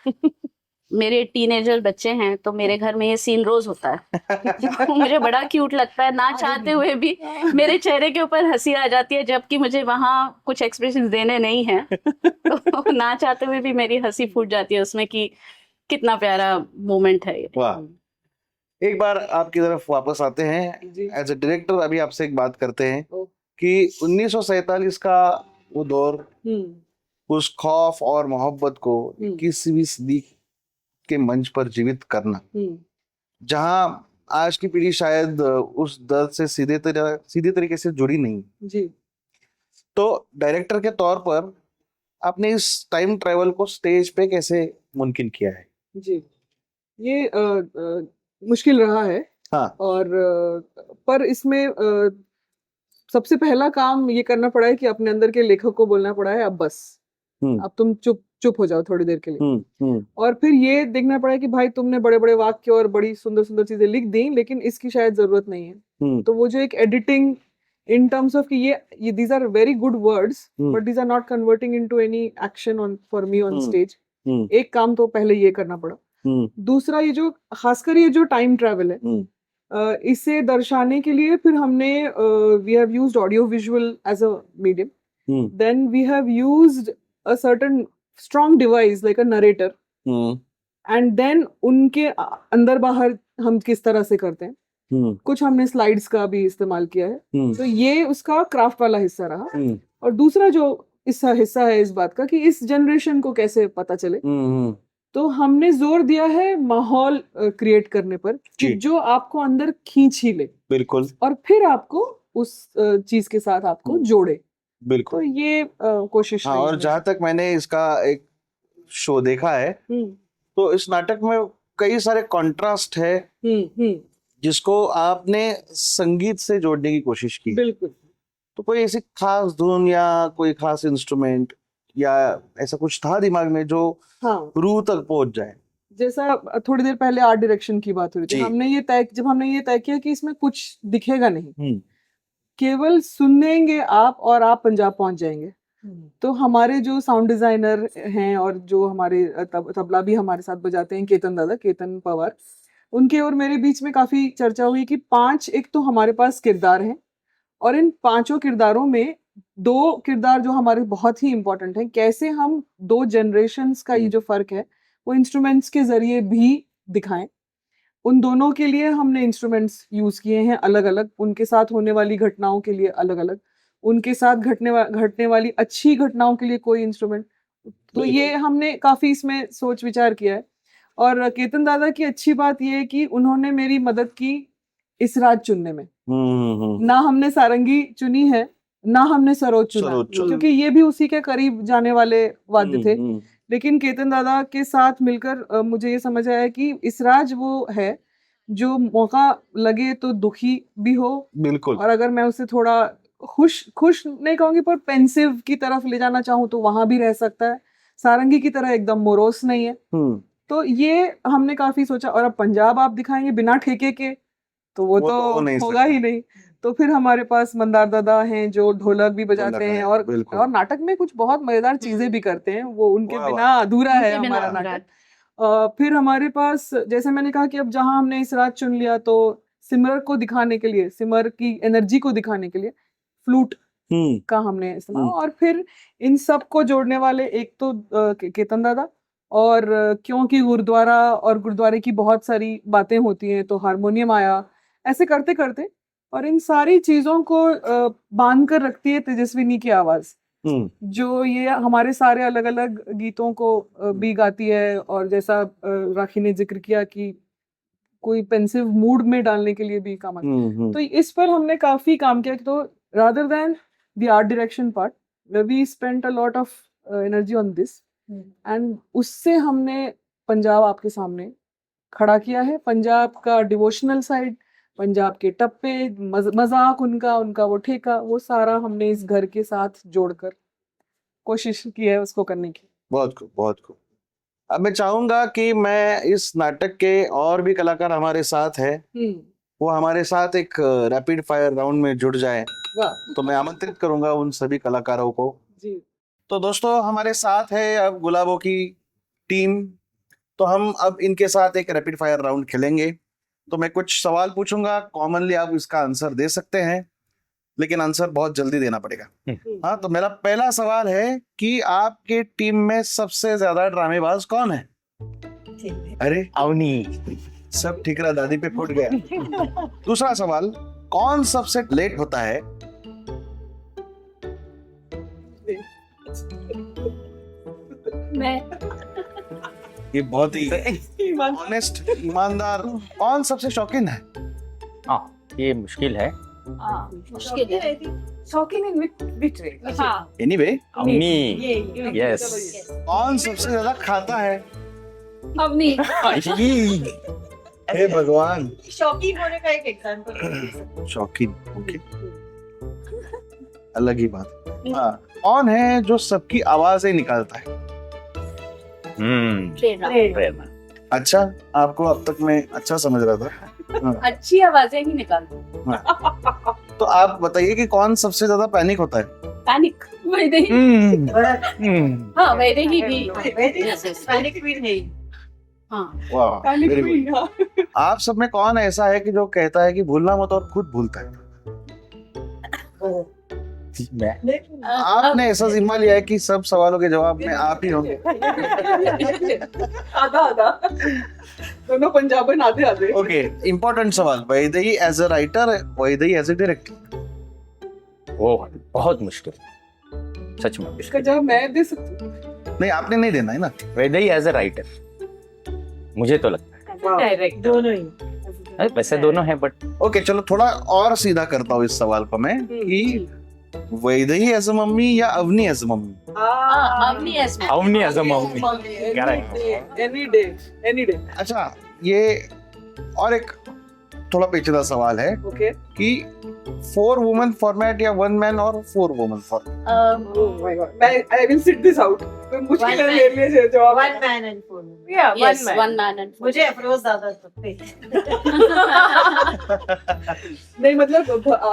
मेरे टीनेजर बच्चे हैं तो मेरे घर में ये सीन रोज होता है। मुझे बड़ा क्यूट लगता है, ना चाहते हुए भी मेरे चेहरे के ऊपर हंसी आ जाती है, जबकि मुझे वहां कुछ एक्सप्रेशन देने नहीं है। तो ना चाहते हुए भी मेरी हंसी फूट जाती है उसमें कि कितना प्यारा मोमेंट है ये। वाह। एक बार आपकी तरफ वापस आते हैं जी। As a director. अभी आपसे एक बात करते हैं ओ। कि 1947 का वो दौर, उस खौफ और मोहब्बत को 21वीं सदी के मंच पर जीवित करना, जहां आज की पीढ़ी शायद उस दर्द से सीधे तरीके से जुड़ी नहीं। जी। तो डायरेक्टर के तौर पर आपने इस टाइम ट्रेवल को स्टेज पे कैसे मुमकिन किया है? जी, ये मुश्किल रहा है। हाँ। और पर इसमें सबसे पहला काम ये करना पड़ा है कि अपने अंदर के लेखक को बोलना पड़ा है अब बस, अब तुम चुप चुप हो जाओ थोड़ी देर के लिए। और फिर ये देखना पड़ा है कि भाई तुमने बड़े बड़े वाक्य और बड़ी सुंदर सुंदर चीजें लिख दी, लेकिन इसकी शायद जरूरत नहीं है। तो वो जो एक एडिटिंग इन टर्म्स ऑफ कि ये these are very good words but these are not converting into any action on for me on stage, एक काम तो पहले ये करना पड़ा। दूसरा ये जो खासकर ये जो टाइम ट्रैवल है, इसे दर्शाने के लिए फिर हमने we have used audio visual as a medium, then we have used a certain strong device like a narrator, and then उनके अंदर बाहर हम किस तरह से करते हैं, कुछ हमने स्लाइड्स का भी इस्तेमाल किया है। तो ये उसका क्राफ्ट वाला हिस्सा रहा। और दूसरा जो हिस्सा है इस बात का कि इस जनरेशन को कैसे पता चले, तो हमने जोर दिया है माहौल क्रिएट करने पर कि जो आपको अंदर खींच ही ले, बिल्कुल, और फिर आपको उस चीज के साथ आपको जोड़े। बिल्कुल। तो ये कोशिश हाँ, रही और है। जहां तक मैंने इसका एक शो देखा है, तो इस नाटक में कई सारे कॉन्ट्रास्ट है जिसको आपने संगीत से जोड़ने की कोशिश की। बिल्कुल। तो कोई ऐसी खास धुन या कोई खास इंस्ट्रूमेंट या ऐसा कुछ था दिमाग में जो रूह तक पहुंच जाए? जैसा थोड़ी देर पहले आर्ट डायरेक्शन की बात हुई थी, जब हमने ये तय किया कि इसमें कुछ दिखेगा नहीं, केवल सुनेंगे आप और आप पंजाब पहुंच जाएंगे। तो हमारे जो साउंड डिजाइनर हैं और जो हमारे तबला भी हमारे साथ बजाते हैं, केतन पवार, उनके और मेरे बीच में काफी चर्चा हुई कि एक तो हमारे पास किरदार हैं, और इन 5 किरदारों में दो किरदार जो हमारे बहुत ही इम्पोर्टेंट हैं, कैसे हम दो जनरेशन्स का ये जो फर्क है वो इंस्ट्रूमेंट्स के जरिए भी दिखाएं। उन दोनों के लिए हमने इंस्ट्रूमेंट्स यूज किए हैं अलग अलग, उनके साथ होने वाली घटनाओं के लिए अलग अलग, उनके साथ घटने वाली अच्छी घटनाओं के लिए कोई इंस्ट्रूमेंट। तो ये हमने काफी इसमें सोच विचार किया है। और केतन दादा की अच्छी बात ये है कि उन्होंने मेरी मदद की इस राज चुनने में। ना हमने सारंगी चुनी है, ना हमने सरोज चुना, क्योंकि ये भी उसी के करीब जाने वाले वाद्य थे। लेकिन केतन दादा के साथ मिलकर मुझे ये समझ आया कि इसराज वो है जो मौका लगे तो दुखी भी हो, बिल्कुल, और अगर मैं उसे थोड़ा खुश नहीं कहूंगी पर पेंसिव की तरफ ले जाना चाहूँ तो वहां भी रह सकता है। सारंगी की तरह एकदम मोरोस नहीं है। तो ये हमने काफी सोचा। और अब पंजाब आप दिखाएंगे बिना ठेके के तो वो तो होगा ही नहीं। तो फिर हमारे पास मंदार दादा हैं जो ढोलक भी बजाते हैं और नाटक में कुछ बहुत मजेदार चीजें भी करते हैं, वो उनके बिना अधूरा है हमारा नाटक। फिर हमारे पास जैसे मैंने कहा कि अब जहां हमने इस रात चुन लिया तो सिमर को दिखाने के लिए, सिमर की एनर्जी को दिखाने के लिए फ्लूट का हमने इस्तेमाल। और फिर इन सब को जोड़ने वाले एक तो केतन दादा, और क्योंकि गुरुद्वारे की बहुत सारी बातें होती हैं तो हारमोनियम आया। ऐसे करते करते और इन सारी चीजों को बांध कर रखती है तेजस्विनी की आवाज, जो ये हमारे सारे अलग अलग गीतों को भी गाती है। और जैसा राखी ने जिक्र किया कि कोई पेंसिव मूड में डालने के लिए भी काम आता है। तो इस पर हमने काफी काम किया। तो rather than the art direction part, we spent a lot of energy on this, and उससे हमने पंजाब आपके सामने खड़ा किया है। पंजाब का डिवोशनल साइड, पंजाब के टप्पे, मजाक उनका वो ठेका, वो सारा हमने इस घर के साथ जोड़कर कोशिश की है उसको करने की। बहुत खूब, बहुत खूब। अब मैं चाहूंगा कि मैं इस नाटक के और भी कलाकार हमारे साथ है, वो हमारे साथ एक रैपिड फायर राउंड में जुड़ जाए। तो मैं आमंत्रित करूंगा उन सभी कलाकारों को जी। तो दोस्तों हमारे साथ है अब गुलाबों की टीम, तो हम अब इनके साथ एक रैपिड फायर राउंड खेलेंगे। तो मैं कुछ सवाल पूछूंगा, कॉमनली आप इसका आंसर दे सकते हैं, लेकिन आंसर बहुत जल्दी देना पड़ेगा। हाँ, तो मेरा पहला सवाल है कि आपके टीम में सबसे ज्यादा ड्रामेबाज कौन है? अरे अवनी। सब ठिकरा दादी पे फूट गया। दूसरा सवाल, कौन सबसे लेट होता है? मैं। ये बहुत ही ऑनेस्ट, ईमानदार। कौन सबसे शौकीन है? ये मुश्किल है। मुश्किल है। शौकीन इन विच वे? एनीवे, अवनी। यस। कौन सबसे ज्यादा खाता है? अवनी। हे भगवान, शौकीन होने का एक एग्जांपल। शौकीन, ओके, अलग ही बात। हाँ, कौन है जो सबकी आवाजें निकालता है? प्रेरणा। अच्छा, आपको अब तक मैं अच्छा समझ रहा था। अच्छी आवाजें ही निकालती हूँ। तो आप बताइए कि कौन सबसे ज्यादा पैनिक होता है? पैनिक वैदेही। हाँ, वैदेही भी पैनिक क्वीन है। हाँ, वाह, वेरी गुड। आप सब में कौन ऐसा है कि जो कहता है कि भूलना मत और खुद भूलता है? आपने ऐसा जिम्मा लिया है कि सब सवालों के जवाब में आप ही होंगे। आधा दोनों पंजाबन आधे। ओके, इम्पोर्टेंट सवाल, Vaidehi as a writer, Vaidehi as a director. वो बहुत मुश्किल, सच में। इसका जवाब मैं दे सकती हूँ? नहीं, आपने नहीं देना है ना। वैदेही एज अ राइटर, मुझे तो लगता है डायरेक्ट दोनों ही। वैसे दोनों है, बट ओके, चलो थोड़ा और सीधा करता हूँ इस सवाल को मैं कि वैदेही एज अ मम्मी या Avni as a mummy? Avni as a mummy. Correct. Any day. अच्छा, ये और एक थोड़ा पेचीदा सवाल है कि 4 वुमन फॉर्मेट या 1 मैन और 4 woman format? I will sit this out. मुश्किल है मेरे लिए जवाब। 1 man and 4 women. Yeah, Yes, 1 man. 1 man and 4. मुझे अफरोज ज्यादा लगते नहीं, मतलब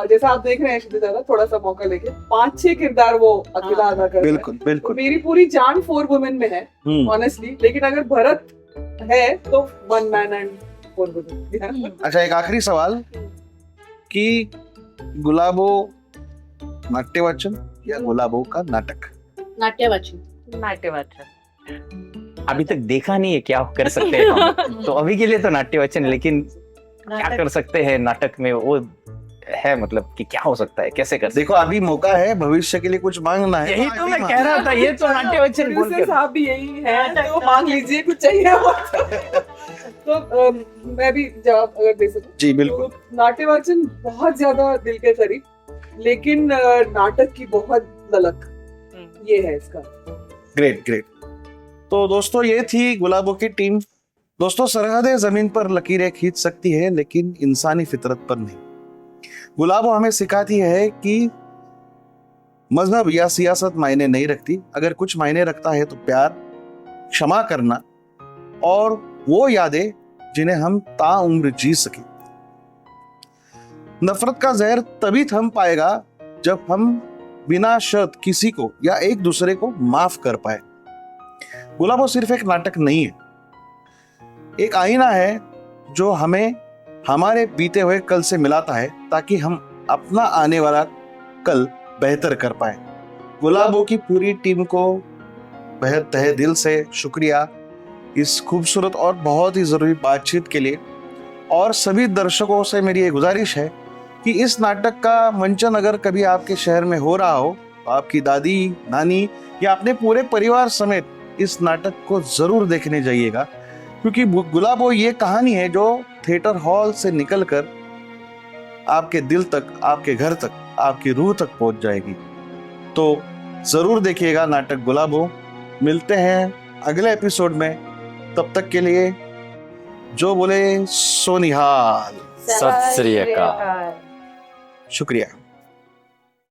जैसा आप देख रहे हैं शिद्दत दादा, थोड़ा सा मौका लेके 5-6 किरदार वो अकेला अदा कर रहा है। बिल्कुल बिल्कुल। मेरी पूरी जान 4 वुमेन में है ऑनेस्टली, लेकिन अगर भरत है तो 1 मैन एंड 4 वुमेन। अच्छा, एक आखिरी सवाल कि गुलाबो नाट्य वाचन या गुलाबो का नाटक? नाट्यवाचन। नाट्यवाचन। अभी तक देखा नहीं है, क्या कर सकते हैं हम? तो अभी के लिए तो नाट्यवाचन, लेकिन क्या कर सकते हैं नाटक में, वो है मतलब कि क्या हो सकता है, कैसे कर सकते देखो अभी मौका है, भविष्य के लिए कुछ मांगना हैं? है। यही तो मैं कह रहा था, ये तो नाट्यवाचन बोल प्रोड्यूसर के। साहब भी यही है, तो मांग लीजिए कुछ चाहिए हो तो मैं भी जवाब अगर दे सकूं जी बिल्कुल। तो नाट्यवाचन बहुत ज्यादा दिल के करीब, लेकिन नाटक की बहुत ललक ये है इसका। Great great. तो दोस्तों ये थी गुलाबो की टीम। दोस्तों सरहदें जमीन पर लकीरें खींच सकती है, लेकिन इंसानी फितरत पर नहीं। गुलाबो हमें सिखाती है कि मजहब या सियासत मायने नहीं रखती, अगर कुछ मायने रखता है तो प्यार, क्षमा करना और वो यादें जिन्हें हम ताउम्र जी सके। नफरत का जहर तभी थम पाएगा जब हम बिना शर्त किसी को या एक दूसरे को माफ कर पाए। गुलाबो सिर्फ एक नाटक नहीं है, एक आईना है जो हमें हमारे बीते हुए कल से मिलाता है, ताकि हम अपना आने वाला कल बेहतर कर पाए। गुलाबो की पूरी टीम को बेहद तहे दिल से शुक्रिया इस खूबसूरत और बहुत ही जरूरी बातचीत के लिए। और सभी दर्शकों से मेरी ये गुजारिश है कि इस नाटक का मंचन अगर कभी आपके शहर में हो रहा हो तो आपकी दादी, नानी या अपने पूरे परिवार समेत इस नाटक को जरूर देखने जाइएगा, क्योंकि गुलाबो ये कहानी है जो थिएटर हॉल से निकलकर आपके दिल तक, आपके घर तक, आपकी रूह तक पहुंच जाएगी। तो जरूर देखिएगा नाटक गुलाबो। मिलते हैं अगले एपिसोड में, तब तक के लिए जो बोले सो निहाल। सत श्री अकाल। शुक्रिया।